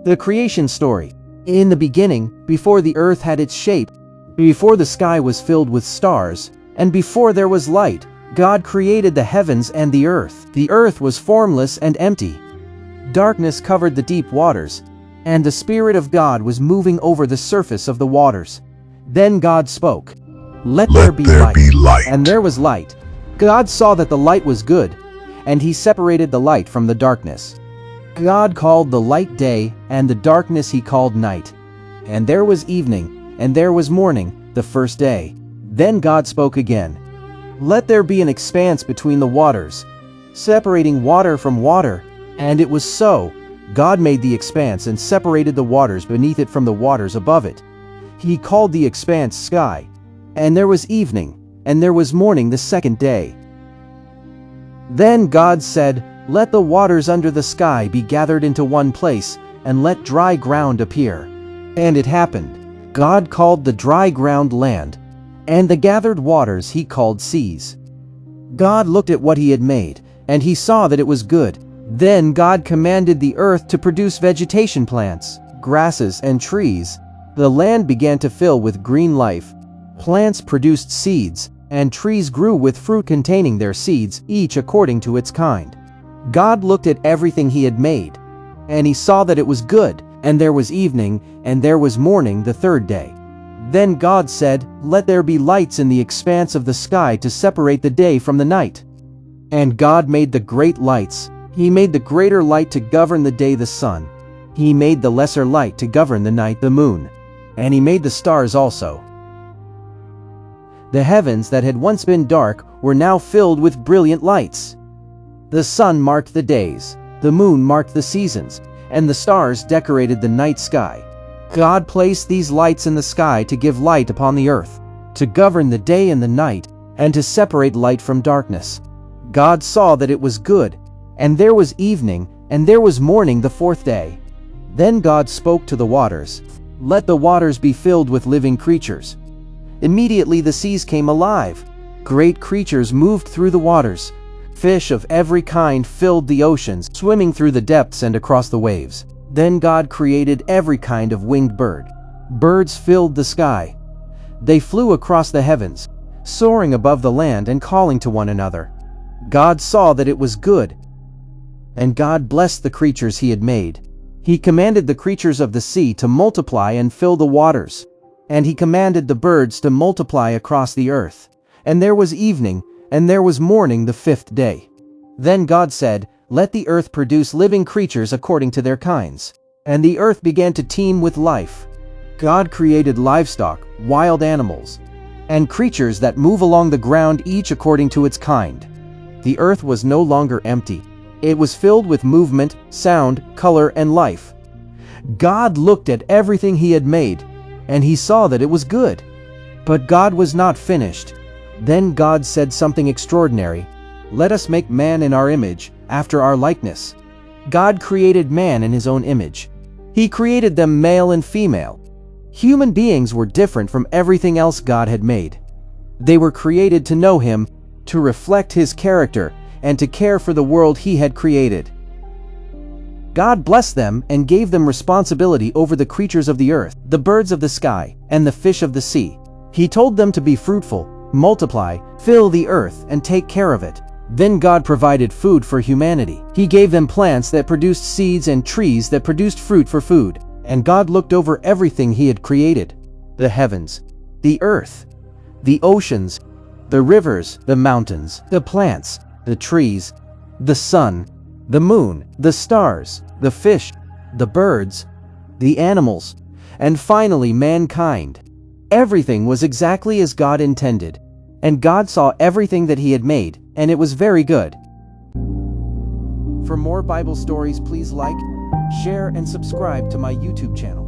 The creation story. In the beginning, before the earth had its shape, before the sky was filled with stars, and before there was light, God created the heavens and the earth. The earth was formless and empty. Darkness covered the deep waters, and the Spirit of God was moving over the surface of the waters. Then God spoke, "Let there be light." And there was light. God saw that the light was good, and he separated the light from the darkness. God called the light day, and the darkness he called night. And there was evening, and there was morning, the first day. Then God spoke again, "Let there be an expanse between the waters, separating water from water." And it was so. God made the expanse and separated the waters beneath it from the waters above it. He called the expanse sky. And there was evening, and there was morning the second day. Then God said, "Let the waters under the sky be gathered into one place, and let dry ground appear." And it happened. God called the dry ground land, and the gathered waters he called seas. God looked at what he had made, and he saw that it was good. Then God commanded the earth to produce vegetation, plants, grasses, and trees. The land began to fill with green life. Plants produced seeds, and trees grew with fruit containing their seeds, each according to its kind. God looked at everything he had made, and he saw that it was good, and there was evening, and there was morning the third day. Then God said, "Let there be lights in the expanse of the sky to separate the day from the night." And God made the great lights. He made the greater light to govern the day, the sun. He made the lesser light to govern the night, the moon. And he made the stars also. The heavens that had once been dark were now filled with brilliant lights. The sun marked the days, the moon marked the seasons, and the stars decorated the night sky. God placed these lights in the sky to give light upon the earth, to govern the day and the night, and to separate light from darkness. God saw that it was good, and there was evening, and there was morning the fourth day. Then God spoke to the waters, "Let the waters be filled with living creatures." Immediately the seas came alive. Great creatures moved through the waters. Fish of every kind filled the oceans, swimming through the depths and across the waves. Then God created every kind of winged bird. Birds filled the sky. They flew across the heavens, soaring above the land and calling to one another. God saw that it was good. And God blessed the creatures he had made. He commanded the creatures of the sea to multiply and fill the waters. And he commanded the birds to multiply across the earth. And there was evening, and there was morning the fifth day. Then God said, "Let the earth produce living creatures according to their kinds." And the earth began to teem with life. God created livestock, wild animals, and creatures that move along the ground, each according to its kind. The earth was no longer empty. It was filled with movement, sound, color, and life. God looked at everything he had made, and he saw that it was good. But God was not finished. Then God said something extraordinary. "Let us make man in our image, after our likeness." God created man in his own image. He created them male and female. Human beings were different from everything else God had made. They were created to know him, to reflect his character, and to care for the world he had created. God blessed them and gave them responsibility over the creatures of the earth, the birds of the sky, and the fish of the sea. He told them to be fruitful, multiply, fill the earth, and take care of it. Then God provided food for humanity. He gave them plants that produced seeds and trees that produced fruit for food. And God looked over everything he had created: the heavens, the earth, the oceans, the rivers, the mountains, the plants, the trees, the sun, the moon, the stars, the fish, the birds, the animals, and finally mankind. Everything was exactly as God intended. And God saw everything that he had made, and it was very good. For more Bible stories, please like, share, and subscribe to my YouTube channel.